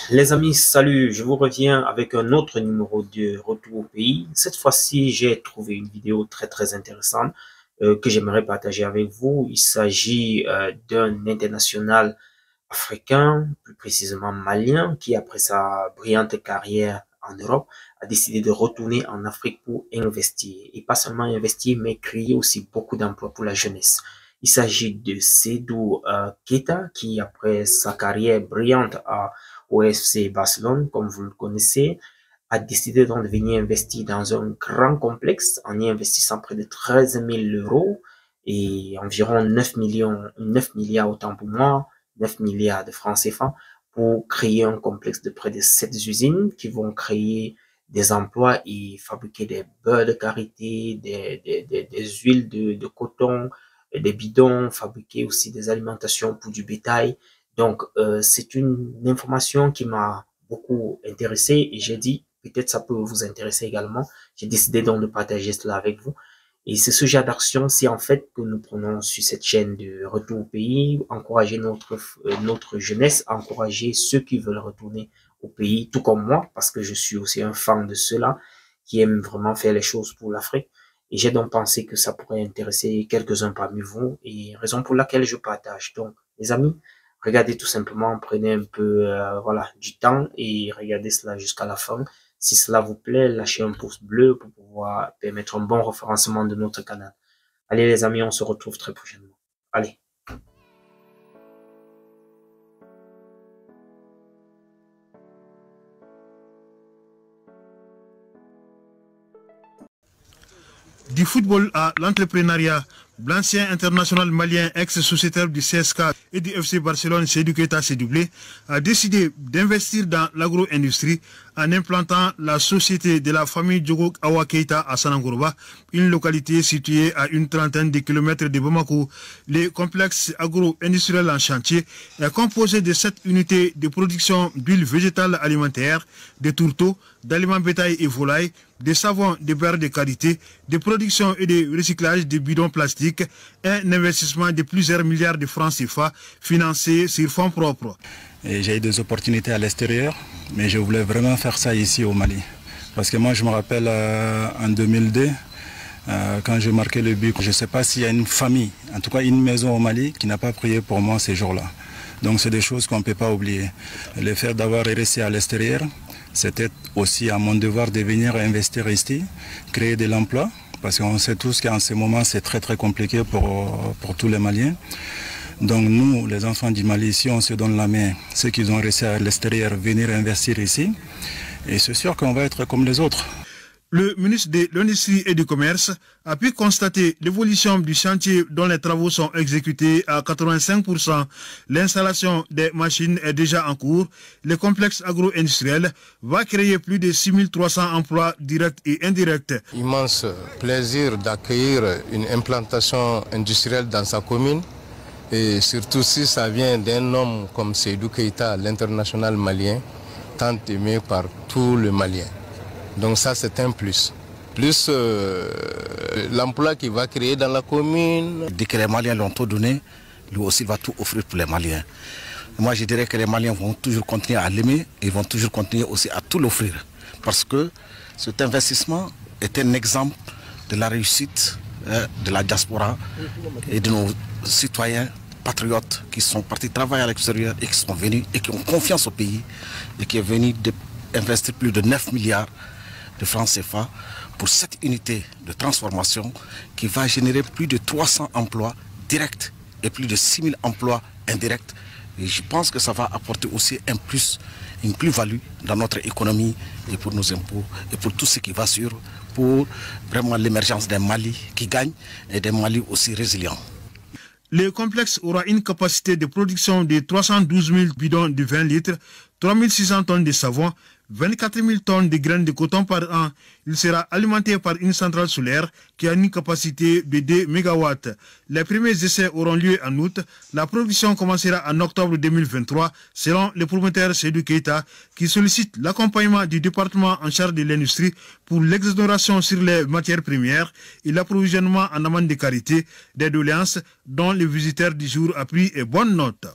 Les amis, salut, je vous reviens avec un autre numéro de Retour au pays. Cette fois-ci, j'ai trouvé une vidéo très intéressante que j'aimerais partager avec vous. Il s'agit d'un international africain, plus précisément malien, qui après sa brillante carrière en Europe, a décidé de retourner en Afrique pour investir. Et pas seulement investir, mais créer aussi beaucoup d'emplois pour la jeunesse. Il s'agit de Seydou Keita, qui après sa carrière brillante au FC Barcelone, comme vous le connaissez, a décidé donc de venir investir dans un grand complexe en y investissant près de 13 000 euros et environ 9 milliards autant pour moi, 9 milliards de francs CFA pour créer un complexe de près de 7 usines qui vont créer des emplois et fabriquer des beurres de karité, des huiles de coton, des bidons, fabriquer aussi des alimentations pour du bétail. Donc, c'est une information qui m'a beaucoup intéressé et j'ai dit, peut-être ça peut vous intéresser également. J'ai décidé donc de partager cela avec vous. Et c'est ce genre d'action, c'est en fait que nous prenons sur cette chaîne de Retour au pays, encourager notre jeunesse, encourager ceux qui veulent retourner au pays, tout comme moi, parce que je suis aussi un fan de ceux-là qui aiment vraiment faire les choses pour l'Afrique. Et j'ai donc pensé que ça pourrait intéresser quelques-uns parmi vous et raison pour laquelle je partage. Donc, les amis, regardez tout simplement, prenez un peu voilà, du temps et regardez cela jusqu'à la fin. Si cela vous plaît, lâchez un pouce bleu pour pouvoir permettre un bon référencement de notre canal. Allez les amis, on se retrouve très prochainement. Allez. Du football à l'entrepreneuriat, l'ancien international malien ex-sociétaire du CSK et du FC Barcelone, Seydou Keita Sédoublé, a décidé d'investir dans l'agro-industrie en implantant la société de la famille Diogo Awa Keita à Sanangourouba, une localité située à une trentaine de kilomètres de Bamako. Le complexe agro-industriel en chantier est composé de 7 unités de production d'huile végétale alimentaire, de tourteaux, d'aliments bétail et volailles, de savons de beurre de qualité, de production et de recyclage de bidons plastiques, un investissement de plusieurs milliards de francs CFA financé sur fonds propres. J'ai eu des opportunités à l'extérieur, mais je voulais vraiment faire ça ici au Mali. Parce que moi je me rappelle en 2002, quand j'ai marqué le but, je ne sais pas s'il y a une famille, en tout cas une maison au Mali qui n'a pas prié pour moi ces jours-là. Donc c'est des choses qu'on ne peut pas oublier. Le fait d'avoir réussi à l'extérieur, c'était aussi à mon devoir de venir investir ici, créer de l'emploi, parce qu'on sait tous qu'en ce moment c'est très compliqué pour tous les Maliens. Donc nous, les enfants du Mali, ici, on se donne la main. Ceux qui ont réussi à l'extérieur, venir investir ici. Et c'est sûr qu'on va être comme les autres. Le ministre de l'Industrie et du Commerce a pu constater l'évolution du chantier dont les travaux sont exécutés à 85%. L'installation des machines est déjà en cours. Le complexe agro-industriel va créer plus de 6300 emplois directs et indirects. Immense plaisir d'accueillir une implantation industrielle dans sa commune. Et surtout si ça vient d'un homme comme Seydou Keita, l'international malien, tant aimé par tout le Malien. Donc ça c'est un plus. Plus l'emploi qu'il va créer dans la commune. Dès que les Maliens l'ont tout donné, lui aussi va tout offrir pour les Maliens. Moi je dirais que les Maliens vont toujours continuer à l'aimer et vont toujours continuer aussi à tout l'offrir. Parce que cet investissement est un exemple de la réussite de la diaspora et de nos citoyens patriotes qui sont partis travailler à l'extérieur et qui sont venus et qui ont confiance au pays et qui est venu investir plus de 9 milliards de francs CFA pour cette unité de transformation qui va générer plus de 300 emplois directs et plus de 6 000 emplois indirects. Et je pense que ça va apporter aussi un plus, une plus-value dans notre économie et pour nos impôts et pour tout ce qui va sur pour vraiment l'émergence d'un Mali qui gagne et d'un Mali aussi résilient. Le complexe aura une capacité de production de 312 000 bidons de 20 litres, 3 600 tonnes de savon, 24 000 tonnes de graines de coton par an. Il sera alimenté par une centrale solaire qui a une capacité de 2 MW. Les premiers essais auront lieu en août. La production commencera en octobre 2023 selon le promoteur Seydou Keita qui sollicite l'accompagnement du département en charge de l'industrie pour l'exonération sur les matières premières et l'approvisionnement en amande de qualité des doléances dont le visiteur du jour a pris une bonne note.